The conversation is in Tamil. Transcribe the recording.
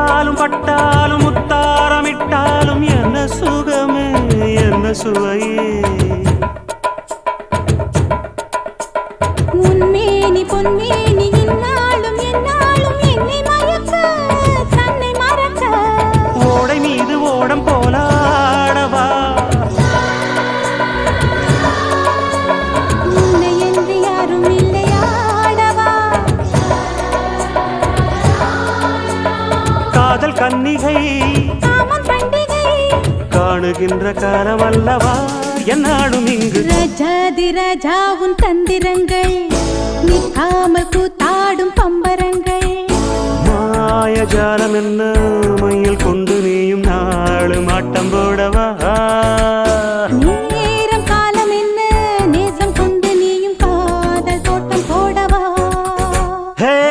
தொட்டாலும் பட்டாலும் முத்தாரமிட்டாலும் என்ன சுகமே என்ன சுவையே உன்மேனி பொன்மேனி இந்நாளும் எந்நாளும் என்னை மயக்க தன்னை மறக்க ஓடை மீது ஓடம் போலாடவா உன்னை என்று யாரும் இல்லையாடவா காதல் கன்னிகை காமம் பண்டிகை காணுகின்ற காலம் அல்லவா என்னாலும் இங்கு ரஜாதி ராஜாவும் தந்திரங்கள் நிற்காமல் கூத்தாடும் பம்பரங்கள் மாயஜாலம் என்ன